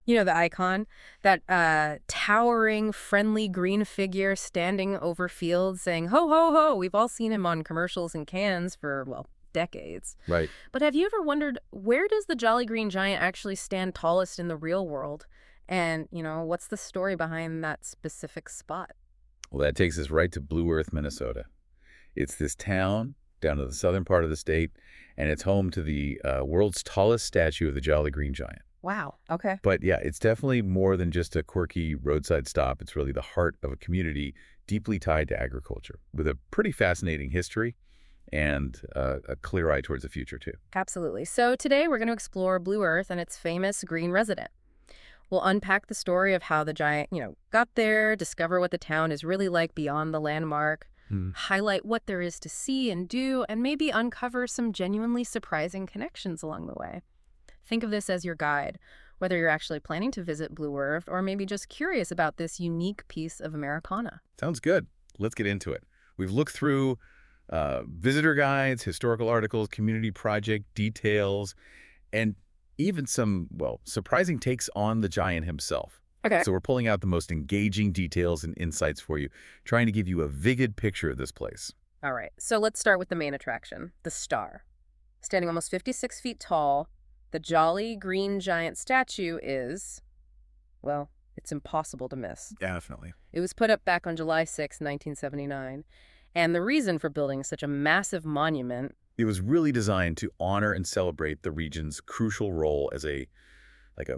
You know, the icon, that towering, friendly green figure standing over fields saying, ho, ho, ho. We've all seen him on commercials and cans for, well, decades. Right. But have you ever wondered, where does the Jolly Green Giant actually stand tallest in the real world? And, what's the story behind that specific spot? Well, that takes us right to Blue Earth, Minnesota. It's this town down to the southern part of the state, and it's home to the world's tallest statue of the Jolly Green Giant. Wow. Okay. But yeah, it's definitely more than just a quirky roadside stop. It's really the heart of a community deeply tied to agriculture with a pretty fascinating history and a clear eye towards the future, too. Absolutely. So today we're going to explore Blue Earth and its famous green resident. We'll unpack the story of how the giant, got there, discover what the town is really like beyond the landmark, Hmm. highlight what there is to see and do, and maybe uncover some genuinely surprising connections along the way. Think of this as your guide, whether you're actually planning to visit Blue Earth or maybe just curious about this unique piece of Americana. Sounds good. Let's get into it. We've looked through visitor guides, historical articles, community project details, and even some, well, surprising takes on the giant himself. Okay. So we're pulling out the most engaging details and insights for you, trying to give you a vivid picture of this place. All right, so let's start with the main attraction, the star. Standing almost 56 feet tall, the Jolly Green Giant statue is, well, it's impossible to miss. Definitely. It was put up back on July 6, 1979, and the reason for building such a massive monument. It was really designed to honor and celebrate the region's crucial role as a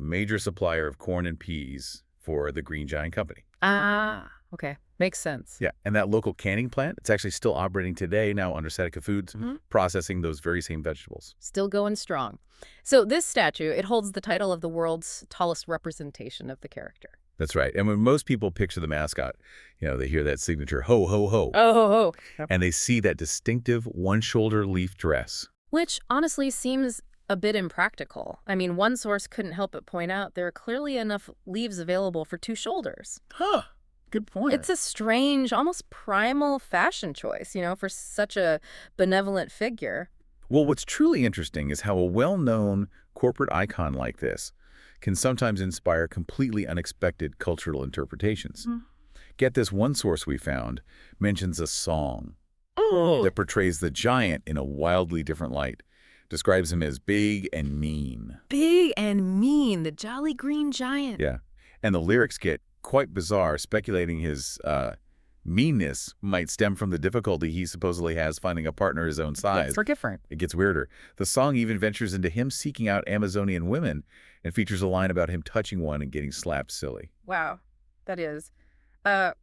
major supplier of corn and peas for the Green Giant Company. Ah, okay, makes sense. Yeah, and that local canning plant, it's actually still operating today now under Seneca Foods, processing those very same vegetables. Still going strong. So this statue, it holds the title of the world's tallest representation of the character. That's right. And when most people picture the mascot, they hear that signature ho, ho, ho, Oh, ho, ho. Yep. and they see that distinctive one-shoulder leaf dress. Which honestly seems a bit impractical. I mean, one source couldn't help but point out there are clearly enough leaves available for two shoulders. Huh. Good point. It's a strange, almost primal fashion choice, for such a benevolent figure. Well, what's truly interesting is how a well-known corporate icon like this can sometimes inspire completely unexpected cultural interpretations. Get this, one source we found mentions a song that portrays the giant in a wildly different light, describes him as big and mean. Big and mean, the Jolly Green Giant. Yeah, and the lyrics get quite bizarre, speculating his meanness might stem from the difficulty he supposedly has finding a partner his own size. We're different. It gets weirder. The song even ventures into him seeking out Amazonian women and features a line about him touching one and getting slapped silly. Wow, that is.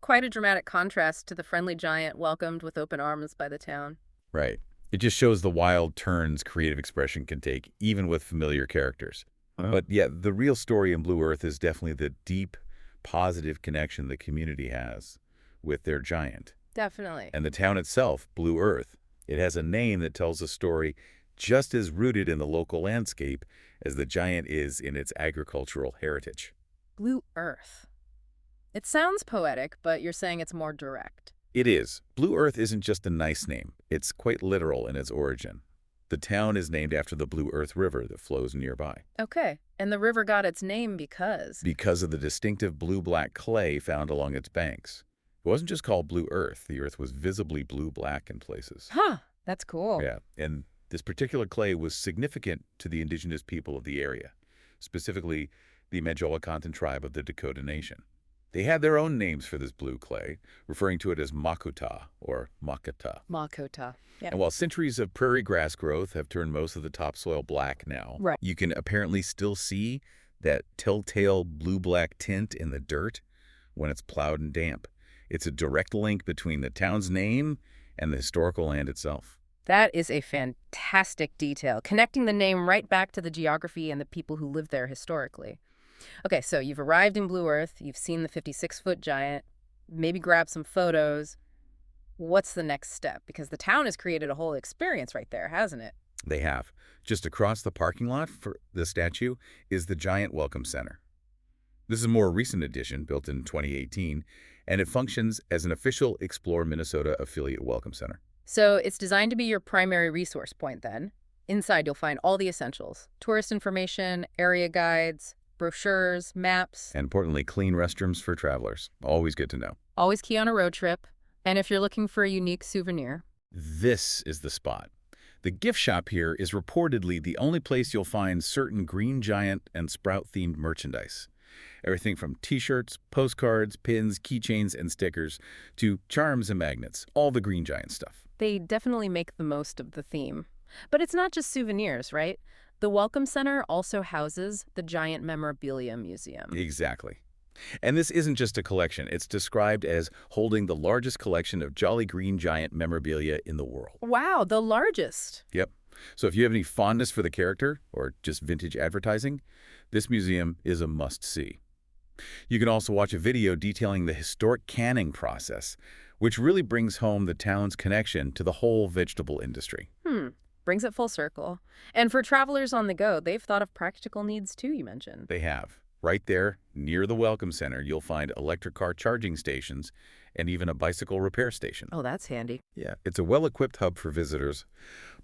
Quite a dramatic contrast to the friendly giant welcomed with open arms by the town. Right. It just shows the wild turns creative expression can take, even with familiar characters. But yeah, the real story in Blue Earth is definitely the deep, positive connection the community has with their giant. Definitely. And the town itself, Blue Earth, it has a name that tells a story just as rooted in the local landscape as the giant is in its agricultural heritage. Blue Earth. It sounds poetic, but you're saying it's more direct. It is. Blue Earth isn't just a nice name. It's quite literal in its origin. The town is named after the Blue Earth River that flows nearby. Okay, and the river got its name because? Because of the distinctive blue-black clay found along its banks. It wasn't just called Blue Earth. The earth was visibly blue-black in places. Huh, that's cool. Yeah, and this particular clay was significant to the indigenous people of the area, specifically the Majolicontan tribe of the Dakota Nation. They had their own names for this blue clay, referring to it as Makuta or Makata. Makota. Yeah. And while centuries of prairie grass growth have turned most of the topsoil black now, Right. you can apparently still see that telltale blue-black tint in the dirt when it's plowed and damp. It's a direct link between the town's name and the historical land itself. That is a fantastic detail, connecting the name right back to the geography and the people who lived there historically. Okay, so you've arrived in Blue Earth, you've seen the 56-foot giant, maybe grabbed some photos. What's the next step? Because the town has created a whole experience right there, hasn't it? They have. Just across the parking lot for the statue is the Giant Welcome Center. This is a more recent addition, built in 2018, and it functions as an official Explore Minnesota affiliate welcome center. So it's designed to be your primary resource point then. Inside, you'll find all the essentials: tourist information, area guides, brochures, maps. And importantly, clean restrooms for travelers. Always good to know. Always key on a road trip. And if you're looking for a unique souvenir. This is the spot. The gift shop here is reportedly the only place you'll find certain Green Giant and Sprout-themed merchandise. Everything from t-shirts, postcards, pins, keychains, and stickers to charms and magnets, all the Green Giant stuff. They definitely make the most of the theme. But it's not just souvenirs, right? The Welcome Center also houses the Giant Memorabilia Museum. Exactly. And this isn't just a collection. It's described as holding the largest collection of Jolly Green Giant memorabilia in the world. Wow, the largest. Yep. So if you have any fondness for the character or just vintage advertising, this museum is a must-see. You can also watch a video detailing the historic canning process, which really brings home the town's connection to the whole vegetable industry. Brings it full circle. And for travelers on the go, they've thought of practical needs too, you mentioned. They have. Right there, near the Welcome Center, you'll find electric car charging stations and even a bicycle repair station. Oh, that's handy. Yeah, it's a well-equipped hub for visitors.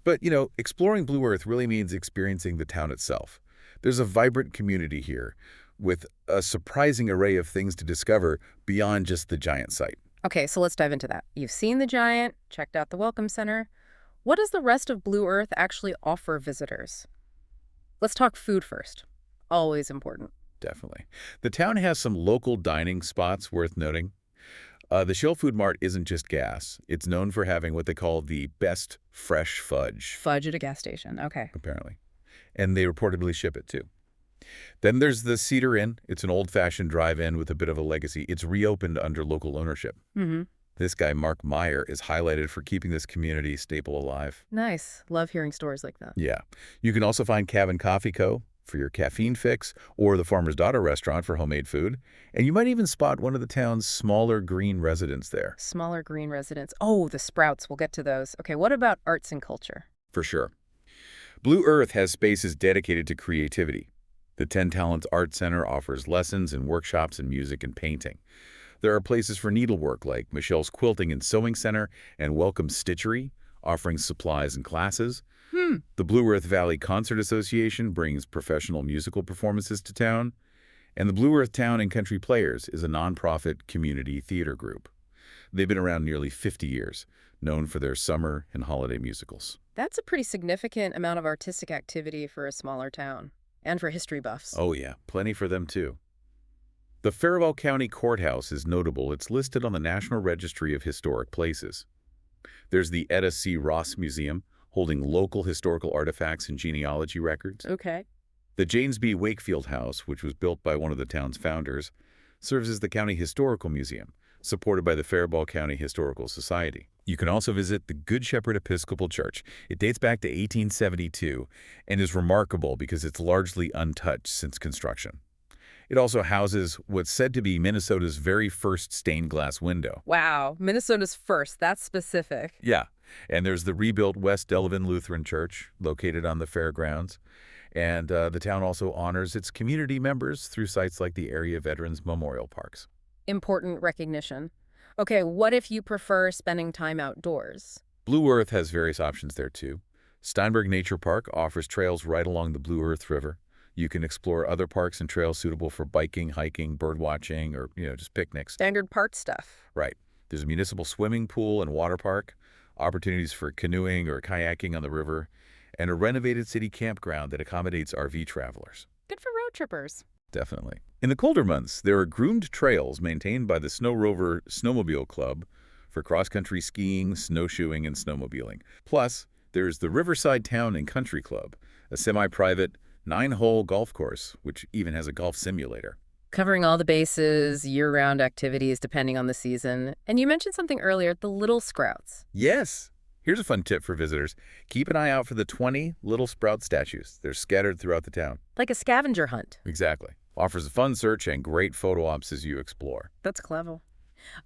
But, exploring Blue Earth really means experiencing the town itself. There's a vibrant community here with a surprising array of things to discover beyond just the giant site. Okay, so let's dive into that. You've seen the Giant, checked out the Welcome Center. What does the rest of Blue Earth actually offer visitors? Let's talk food first. Always important. Definitely. The town has some local dining spots worth noting. The Shill Food Mart isn't just gas. It's known for having what they call the best fresh fudge. Fudge at a gas station. Okay. Apparently. And they reportedly ship it, too. Then there's the Cedar Inn. It's an old-fashioned drive-in with a bit of a legacy. It's reopened under local ownership. This guy, Mark Meyer, is highlighted for keeping this community staple alive. Nice. Love hearing stories like that. Yeah. You can also find Cabin Coffee Co. for your caffeine fix, or the Farmer's Daughter restaurant for homemade food. And you might even spot one of the town's smaller green residents there. Smaller green residents. Oh, the Sprouts. We'll get to those. Okay, what about arts and culture? For sure. Blue Earth has spaces dedicated to creativity. The 10 Talents Art Center offers lessons and workshops in music and painting. There are places for needlework like Michelle's Quilting and Sewing Center and Welcome Stitchery, offering supplies and classes. The Blue Earth Valley Concert Association brings professional musical performances to town. And the Blue Earth Town and Country Players is a nonprofit community theater group. They've been around nearly 50 years, known for their summer and holiday musicals. That's a pretty significant amount of artistic activity for a smaller town. And for history buffs. Oh yeah, plenty for them too. The Faribault County Courthouse is notable. It's listed on the National Registry of Historic Places. There's the Etta C. Ross Museum, holding local historical artifacts and genealogy records. Okay. The James B. Wakefield House, which was built by one of the town's founders, serves as the County Historical Museum, supported by the Faribault County Historical Society. You can also visit the Good Shepherd Episcopal Church. It dates back to 1872 and is remarkable because it's largely untouched since construction. It also houses what's said to be Minnesota's very first stained glass window. Wow, Minnesota's first. That's specific. Yeah, and there's the rebuilt West Delavan Lutheran Church located on the fairgrounds. And the town also honors its community members through sites like the Area Veterans Memorial Parks. Important recognition. Okay, what if you prefer spending time outdoors? Blue Earth has various options there, too. Steinberg Nature Park offers trails right along the Blue Earth River. You can explore other parks and trails suitable for biking, hiking, birdwatching, or, just picnics. Standard park stuff. Right. There's a municipal swimming pool and water park, opportunities for canoeing or kayaking on the river, and a renovated city campground that accommodates RV travelers. Good for road trippers. Definitely. In the colder months, there are groomed trails maintained by the Snow Rover Snowmobile Club for cross-country skiing, snowshoeing, and snowmobiling. Plus, there's the Riverside Town and Country Club, a semi-private, 9-hole golf course, which even has a golf simulator. Covering all the bases, year-round activities depending on the season. And you mentioned something earlier, the Little Sprouts. Yes! Here's a fun tip for visitors. Keep an eye out for the 20 Little Sprout statues. They're scattered throughout the town. Like a scavenger hunt. Exactly. Offers a fun search and great photo ops as you explore. That's clever.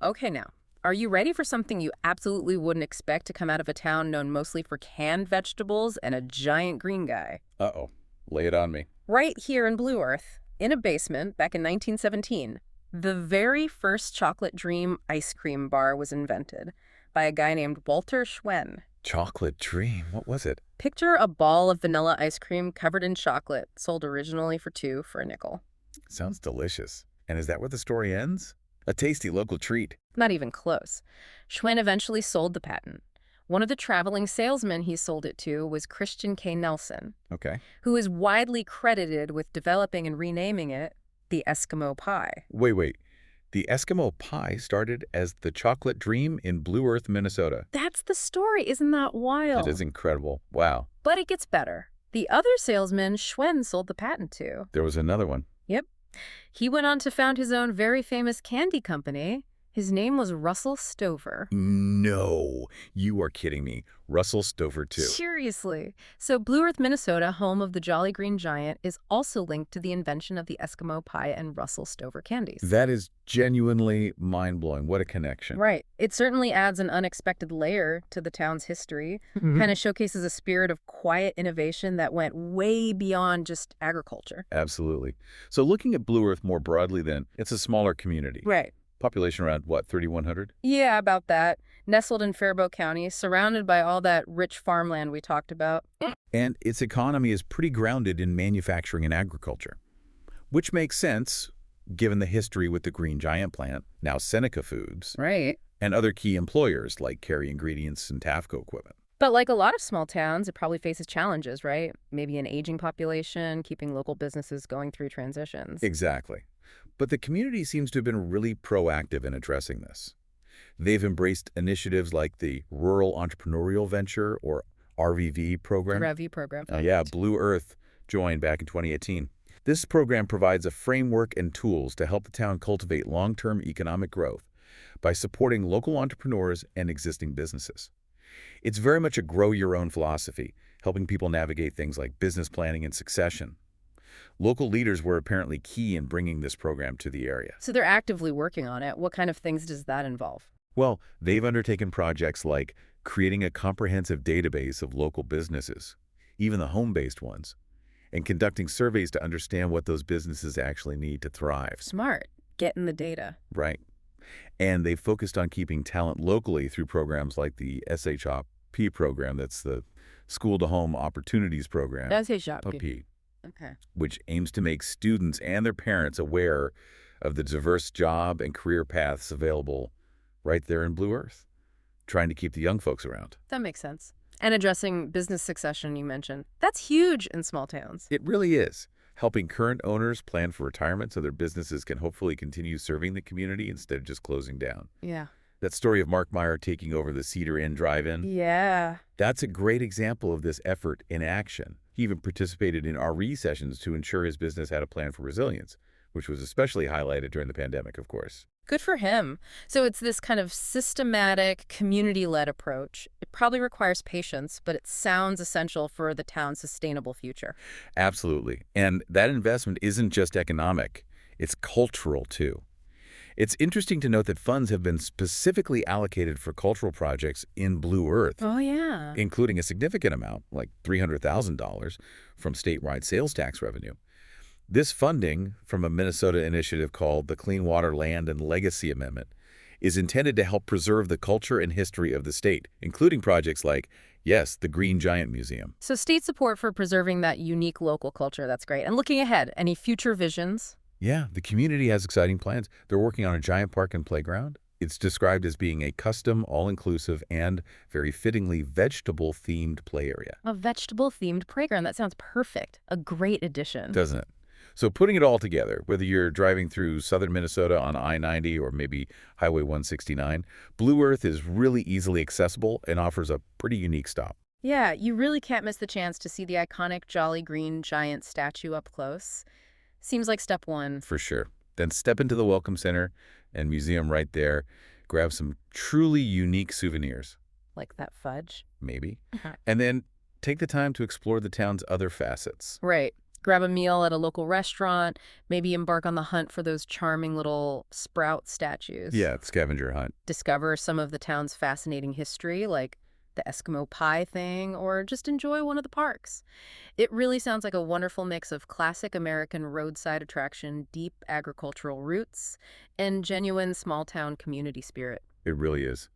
Okay, now, are you ready for something you absolutely wouldn't expect to come out of a town known mostly for canned vegetables and a giant green guy? Uh-oh. Lay it on me. Right here in Blue Earth, in a basement back in 1917, the very first Chocolate Dream ice cream bar was invented by a guy named Walter Schwen. Chocolate Dream? What was it? Picture a ball of vanilla ice cream covered in chocolate, sold originally for $2 for a nickel. Sounds delicious. And is that where the story ends? A tasty local treat. Not even close. Schwen eventually sold the patent. One of the traveling salesmen he sold it to was Christian K. Nelson, Okay. who is widely credited with developing and renaming it the Eskimo pie. Wait. The Eskimo pie started as the chocolate dream in Blue Earth, Minnesota. That's the story. Isn't that It wild? is incredible. Wow. But it gets better. The other salesman Schwen sold the patent to. There was another one. Yep. He went on to found his own very famous candy company. His name was Russell Stover. No, you are kidding me. Russell Stover, too. Seriously. So Blue Earth, Minnesota, home of the Jolly Green Giant, is also linked to the invention of the Eskimo pie and Russell Stover candies. That is genuinely mind-blowing. What a connection. Right. It certainly adds an unexpected layer to the town's history, kind of showcases a spirit of quiet innovation that went way beyond just agriculture. Absolutely. So looking at Blue Earth more broadly then, it's a smaller community. Right. Population around, what, 3,100? Yeah, about that. Nestled in Faribault County, surrounded by all that rich farmland we talked about. And its economy is pretty grounded in manufacturing and agriculture, which makes sense given the history with the Green Giant plant, now Seneca Foods, Right. and other key employers like Carry Ingredients and Tafco Equipment. But like a lot of small towns, it probably faces challenges, right? Maybe an aging population, keeping local businesses going through transitions. Exactly. But the community seems to have been really proactive in addressing this. They've embraced initiatives like the Rural Entrepreneurial Venture, or RVV program. Revy program. Yeah, Blue Earth joined back in 2018. This program provides a framework and tools to help the town cultivate long-term economic growth by supporting local entrepreneurs and existing businesses. It's very much a grow-your-own philosophy, helping people navigate things like business planning and succession. Local leaders were apparently key in bringing this program to the area. So they're actively working on it. What kind of things does that involve? Well, they've undertaken projects like creating a comprehensive database of local businesses, even the home-based ones, and conducting surveys to understand what those businesses actually need to thrive. Smart. Getting the data. Right. And they've focused on keeping talent locally through programs like the SHOP program, that's the School to Home Opportunities Program. That's a shop. SHOP, Okay. which aims to make students and their parents aware of the diverse job and career paths available right there in Blue Earth, trying to keep the young folks around. That makes sense. And addressing business succession, you mentioned. That's huge in small towns. It really is, helping current owners plan for retirement so their businesses can hopefully continue serving the community instead of just closing down. Yeah. That story of Mark Meyer taking over the Cedar Inn Drive-In, Yeah. that's a great example of this effort in action. He even participated in RE sessions to ensure his business had a plan for resilience, which was especially highlighted during the pandemic, of course. Good for him. So it's this kind of systematic, community-led approach. It probably requires patience, but it sounds essential for the town's sustainable future. Absolutely. And that investment isn't just economic, it's cultural too. It's interesting to note that funds have been specifically allocated for cultural projects in Blue Earth, Oh, yeah. including a significant amount, like $300,000, from statewide sales tax revenue. This funding, from a Minnesota initiative called the Clean Water, Land, and Legacy Amendment, is intended to help preserve the culture and history of the state, including projects like, yes, the Green Giant Museum. So state support for preserving that unique local culture, that's great. And looking ahead, any future visions? Yeah, the community has exciting plans. They're working on a giant park and playground. It's described as being a custom, all-inclusive, and very fittingly vegetable-themed play area. A vegetable-themed playground. That sounds perfect. A great addition. Doesn't it? So putting it all together, whether you're driving through southern Minnesota on I-90 or maybe Highway 169, Blue Earth is really easily accessible and offers a pretty unique stop. Yeah, you really can't miss the chance to see the iconic Jolly Green Giant statue up close. Seems like step one. For sure. Then step into the Welcome Center and museum right there. Grab some truly unique souvenirs, Like that fudge. maybe. And then take the time to explore the town's other facets. Right. Grab a meal at a local restaurant, maybe embark on the hunt for those charming little sprout statues. Yeah, scavenger hunt. Discover some of the town's fascinating history, like the Eskimo pie thing, or just enjoy one of the parks. It really sounds like a wonderful mix of classic American roadside attraction, deep agricultural roots, and genuine small-town community spirit. It really is.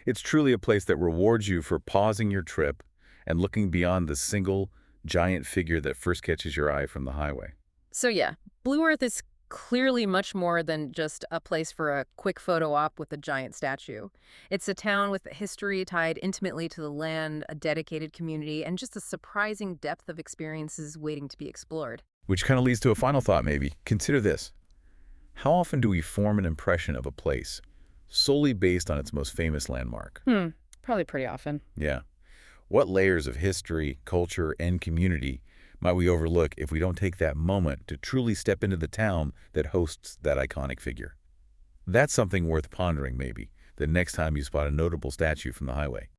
It's truly a place that rewards you for pausing your trip and looking beyond the single giant figure that first catches your eye from the highway. So yeah, Blue Earth is Clearly much more than just a place for a quick photo op with a giant statue. It's a town with a history tied intimately to the land, a dedicated community, and just a surprising depth of experiences waiting to be explored. Which kind of leads to a final thought, maybe. Consider this. How often do we form an impression of a place solely based on its most famous landmark? Probably pretty often. Yeah. What layers of history, culture, and community might we overlook if we don't take that moment to truly step into the town that hosts that iconic figure? That's something worth pondering, maybe, the next time you spot a notable statue from the highway.